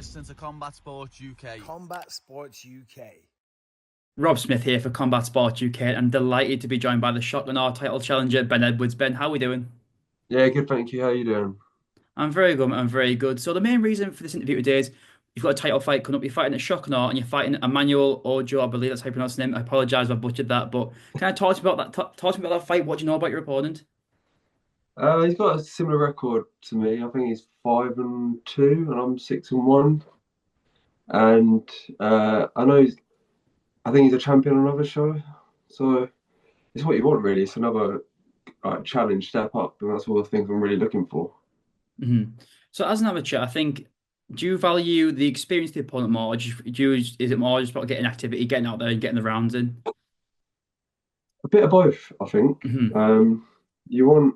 listening to Combat Sports UK. Combat Sports UK. Rob Smith here for Combat Sports UK. I'm delighted to be joined by the Shotgun R title challenger, Ben Edwards. Ben, how are we doing? Yeah, good, thank you. How you doing? I'm very good, I'm very good. So the main reason for this interview today is you've got a title fight coming up. You're fighting at Shotgun R and you're fighting Emmanuel Ojo, I believe that's how you pronounce his name. I apologise if I butchered that, but can I talk to you about that? Talk to me about that fight. What do you know about your opponent? He's got a similar record to me. I think he's 5-2, and I'm 6-1. And I know I think he's a champion on another show. So it's what you want, really. It's another challenge, step up, and that's all the things I'm really looking for. So as an amateur, I think, do you value the experience of the opponent more, or is it more just about getting activity, getting out there and getting the rounds in? A bit of both, I think. You want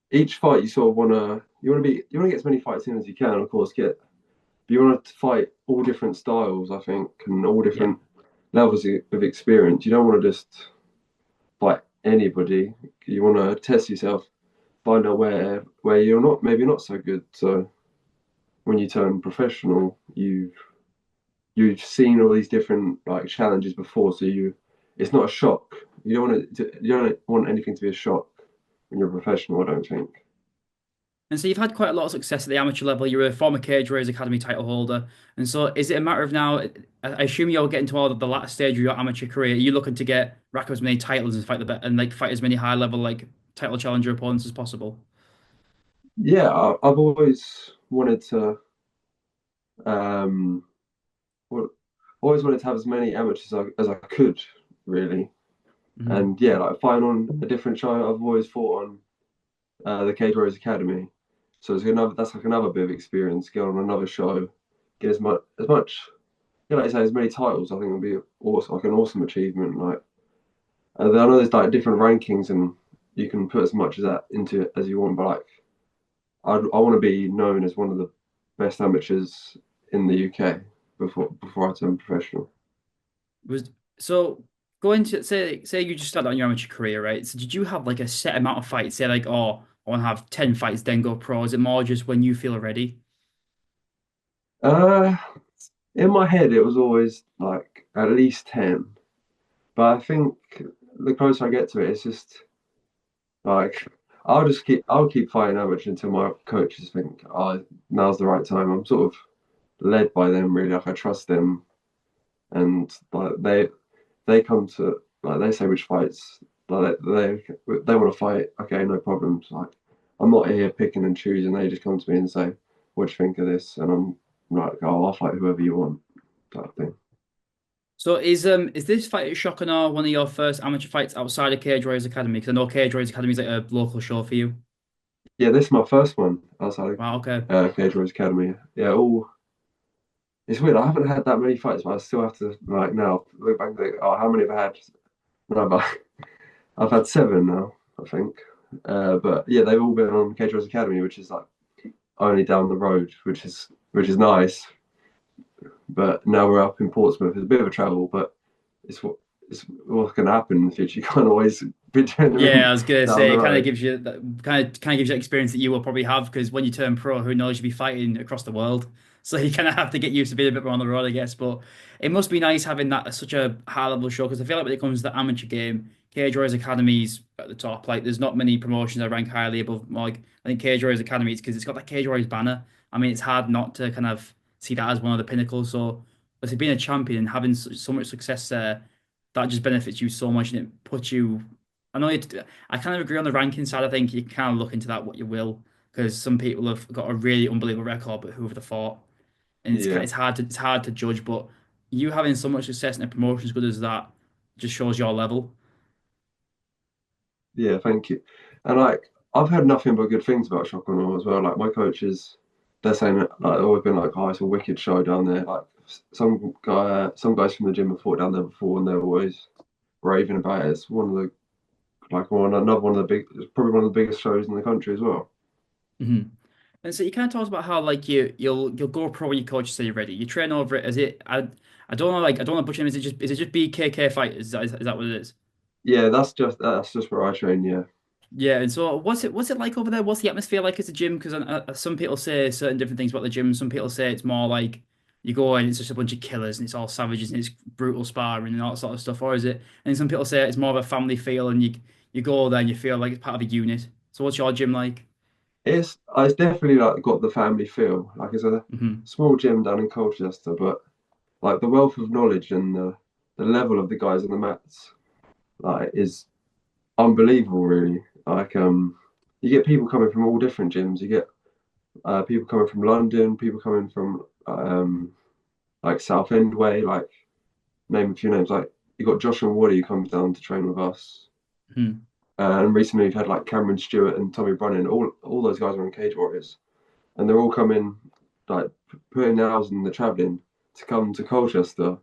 each fight. You sort of you want to get as many fights in as you can. Of course, you want to fight all different styles, I think, and all different levels of experience. You don't want to just fight anybody. You want to test yourself, find out where you're maybe not so good. So when you turn professional, you've seen all these different challenges before, so it's not a shock. You don't want anything to be a shock when you're a professional, I don't think. And so you've had quite a lot of success at the amateur level. You're a former Cage Warriors Academy title holder. And so is it a matter of now, I assume you're getting to the latter stage of your amateur career. Are you looking to rack up as many titles and fight as many high level title challenger opponents as possible? Yeah, I've always wanted to always wanted to have as many amateurs as I could, really. And yeah, fighting on a different show, I've always fought on the Cage Warriors Academy. So that's another bit of experience. Get on another show, get as much, like I say, as many titles. I think would be awesome, an awesome achievement. I know there's different rankings, and you can put as much of that into it as you want. But I want to be known as one of the best amateurs in the UK before I turn professional. So going to say you just started on your amateur career, right? So did you have a set amount of fights? Say oh, I want to have 10 fights, then go pro. Is it more just when you feel ready? In my head, it was always at least 10. But I think the closer I get to it, it's just I'll keep fighting amateur until my coaches think, oh, now's the right time. I'm sort of led by them, really. I trust them, and they come to they say which fights they want to fight. Okay, no problems. I'm not here picking and choosing. They just come to me and say, "What do you think of this?" And I'm like, "Oh, I'll fight whoever you want," type thing. So is this fight at Shock and Awe one of your first amateur fights outside of Cage Warriors Academy? Because I know Cage Warriors Academy is a local show for you. Yeah, this is my first one outside Wow, okay. Cage Warriors Academy. Yeah, it's weird. I haven't had that many fights, but I still have to now look back and think, oh, how many have I had? No, but I've had 7 now, I think. But yeah, they've all been on Cage Warriors Academy, which is only down the road, which is nice. But now we're up in Portsmouth. It's a bit of a travel, but it's what's going to happen in the future. You can't always be doing. Yeah, I was gonna say it kind of gives you that experience that you will probably have, because when you turn pro, who knows, you'll be fighting across the world. So you kind of have to get used to being a bit more on the road, I guess. But it must be nice having that such a high level show, because I feel like when it comes to the amateur game, Cage Warriors Academies at the top. There's not many promotions that rank highly above. I think Cage Warriors Academy is because it's got that Cage Warriors banner. I mean, it's hard not to kind of see that as one of the pinnacles. So, obviously, being a champion and having so much success there, that just benefits you so much, and it puts you. I kind of agree on the ranking side. I think you can kind of look into that what you will, because some people have got a really unbelievable record, but who have they fought? And it's hard to judge. But you having so much success in a promotion as good as that just shows your level. Yeah, thank you. And I've heard nothing but good things about Shock and Awe as well. My coaches, they're saying that they've always been oh, it's a wicked show down there. Some guys from the gym have fought down there before, and they're always raving about it. It's one of the probably one of the biggest shows in the country as well. And so you kind of talked about how you'll go pro when your coach say you're ready. You train over it. I don't know, I don't want to butcher him. Is it just BKK fighters? Is that what it is? Yeah, that's just where I train. Yeah. Yeah, and so what's it like over there? What's the atmosphere like as a gym? Because some people say certain different things about the gym. Some people say it's more like you go in, it's just a bunch of killers and it's all savages and it's brutal sparring and all that sort of stuff. Or is it? And some people say it's more of a family feel and you go there and you feel like it's part of a unit. So what's your gym like? It's definitely like got the family feel. Like it's a Hmm. small gym down in Colchester, but like the wealth of knowledge and the level of the guys on the mats like is unbelievable. Really, like you get people coming from all different gyms. You get people coming from London, people coming from like Southend way, like name a few names. Like you got Josh and Woody who comes down to train with us. Hmm. And recently we've had like Cameron Stewart and Tommy Brunnin. All those guys are in Cage Warriors, and they're all coming like putting hours in the travelling to come to Colchester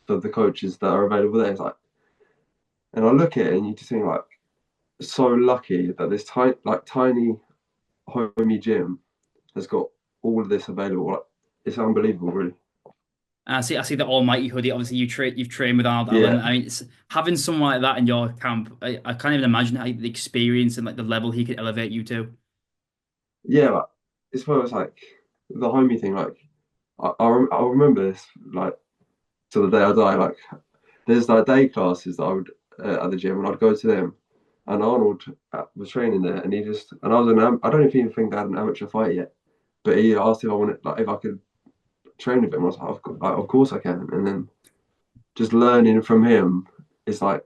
for the coaches that are available there. It's like, and I look at it and you just think like so lucky that this tiny homey gym has got all of this available. Like, it's unbelievable, really. And I see the almighty hoodie. Obviously, you've trained with Arnold Yeah, Allen. I mean, having someone like that in your camp, I can't even imagine how the experience and like the level he could elevate you to. yeah. Like, it's where it's like the homey thing. Like I remember this like to the day I die. Like there's like day classes that I would at the gym, and I'd go to them. And Arnold was training there, and he just and I was I don't even think I had an amateur fight yet, but he asked if I wanted like if I could train with him. I was like, of course I can. And then just learning from him is like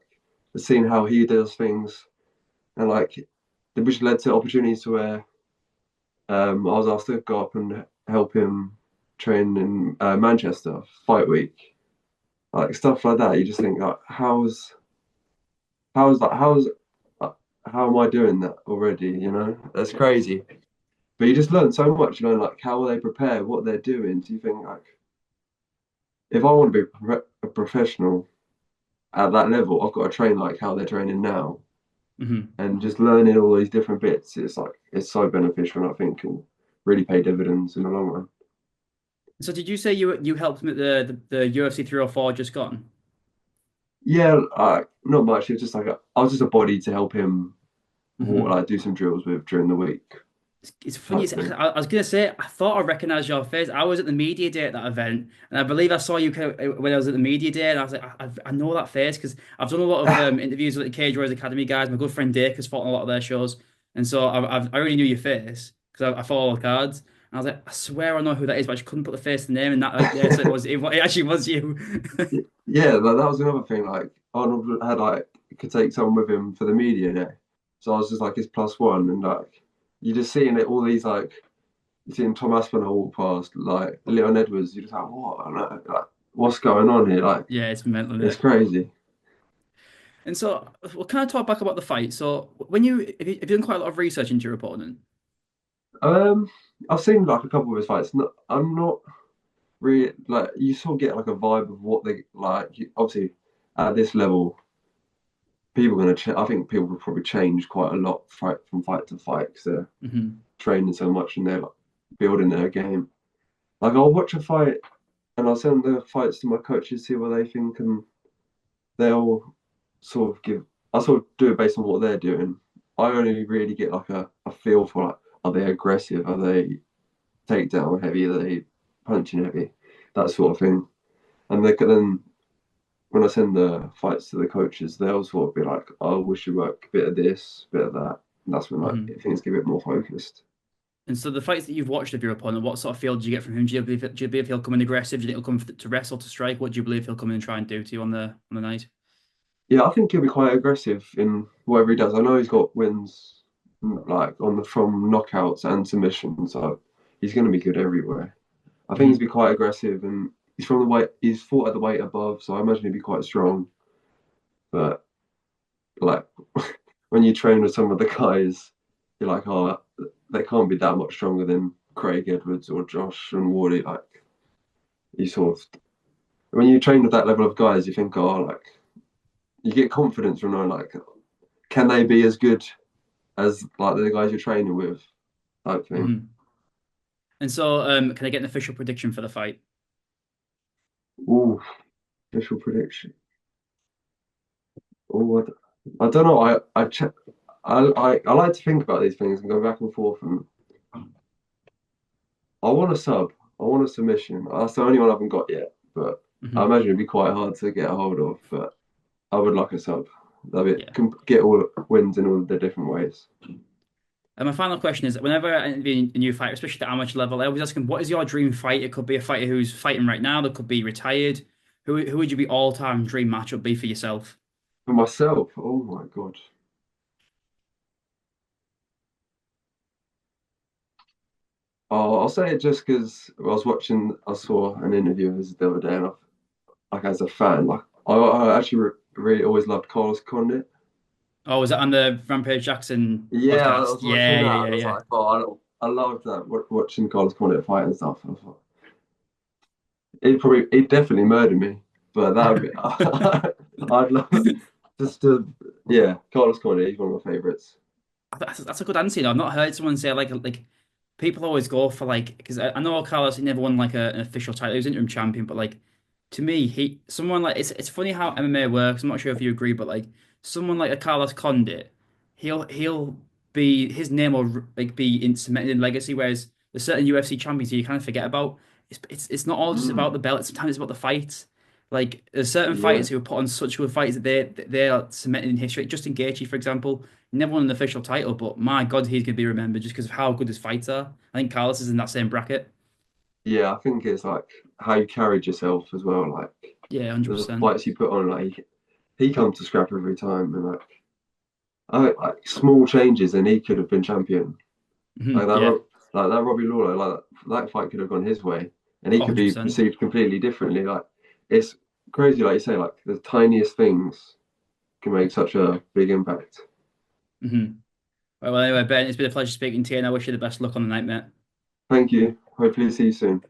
seeing how he does things, and like which led to opportunities to where I was asked to go up and help him train in Manchester fight week, like stuff like that. You just think like, how's uh, how am I doing that already? You know, that's crazy. But you just learn so much. You learn like how they prepare, what they're doing. Do you think like if I want to be a professional at that level, I've got to train like how they're training now, Hmm. and just learning all these different bits. It's like it's so beneficial, and I think will really pay dividends in the long run. So did you say you helped him at the UFC 304 just gone? Yeah, not much. It's just like I was just a body to help him, Hmm. like do some drills with during the week It's funny. type thing. I was gonna say I thought I recognized your face. I was at the media day at that event, and I believe I saw you when I was at the media day, and I was like, I know that face because I've done a lot of interviews with the Cage Warriors Academy guys. My good friend Dake has fought on a lot of their shows, and so I already knew your face because I follow all the cards. And I was like, I swear I know who that is, but I just couldn't put the face and name, and that like, yeah, so it actually was you. Yeah, like, that was another thing. Like Arnold had like could take someone with him for the media day, so I was just like his plus one, and like you just seeing it all these like you seeing Tom Aspinall walk past, like Leon Edwards. You're just like what? Like, what's going on here? Like Yeah, it's mental, isn't it's it? crazy. And so we'll kind of talk back about the fight. So when if you done quite a lot of research into your opponent. Um, I've seen like a couple of his fights. I'm not really like you sort of get like a vibe of what they like. Obviously, at this level, people are gonna. I think people will probably change quite a lot from fight to fight because they're Hmm. training so much and they're like building their game. Like I'll watch a fight and I'll send the fights to my coaches, see what they think, and they'll sort of give. I sort of do it based on what they're doing. I only really get like a feel for like, are they aggressive? Are they takedown heavy? Are they punching heavy? That sort of thing. And then when I send the fights to the coaches, they'll sort of be like, "Oh, we should work a bit of this, bit of that." And that's when like Hmm. things get a bit more focused. And so the fights that you've watched of your opponent, what sort of feel do you get from him? Do you believe he'll come in aggressive? Do you think he'll come to wrestle, to strike? What do you believe he'll come in and try and do to you on the night? Yeah, I think he'll be quite aggressive in whatever he does. I know he's got wins like on the from knockouts and submissions, so he's going to be good everywhere. I think he's Hmm. be quite aggressive, and he's from the weight. He's fought at the weight above, so I imagine he'd be quite strong. But like when you train with some of the guys, you're like, oh, they can't be that much stronger than Craig Edwards or Josh and Wardy. Like you sort of when you train with that level of guys, you think, oh, like you get confidence from knowing like, can they be as good as like the guys you're training with, type thing. Hmm. And so, can I get an official prediction for the fight? Ooh, official prediction. Oh, I don't know. I check. I like to think about these things and go back and forth. And I want a sub. I want a submission. That's the only one I haven't got yet. But I Hmm. imagine it'd be quite hard to get a hold of. But I would like a sub. That it Yeah. can get all wins in all the different ways. And my final question is, whenever I interview a new fighter, especially at the amateur level, I always ask them, what is your dream fight? It could be a fighter who's fighting right now, that could be retired. Who would you be all-time dream matchup be for yourself? For myself, oh my God. Oh, I'll say it just because I saw an interview of his the other day, and like as a fan, like I actually really always loved Carlos Condit. Oh, was that on the Rampage Jackson Yeah, I podcast? was Yeah, watching yeah, that, yeah, and I was yeah. like, oh, I loved that watching Carlos Condit fight and stuff. I was like, he'd definitely murder me, but that would be, I'd love just to, yeah, Carlos Condit, he's one of my favorites. That's a good answer. I've not heard someone say like people always go for like because I know Carlos he never won like an official title. He was interim champion, but like to me, he someone like it's funny how MMA works. I'm not sure if you agree, but like someone like a Carlos Condit, he'll be his name will like be cemented in legacy. Whereas there's certain UFC champions who you kind of forget about. It's not all just about Mm, the belt. Sometimes it's about the fights. Like there's certain yeah, fighters who are put on such good fights that they are cemented in history. Justin Gaethje, for example, he never won an official title, but my God, he's going to be remembered just because of how good his fights are. I think Carlos is in that same bracket. yeah, I think it's like how you carried yourself as well, like Yeah, the 100%. fights you put on, like he comes to scrap every time, and like small changes, and he could have been champion. Like that, Yeah, like that Robbie Lawler, like that fight could have gone his way, and he could be 100%. perceived completely differently. Like it's crazy, like you say, like the tiniest things can make such a big impact. Hmm. Well, anyway, Ben, it's been a pleasure speaking to you, and I wish you the best luck on the night, mate. Thank you. Hopefully, see you soon.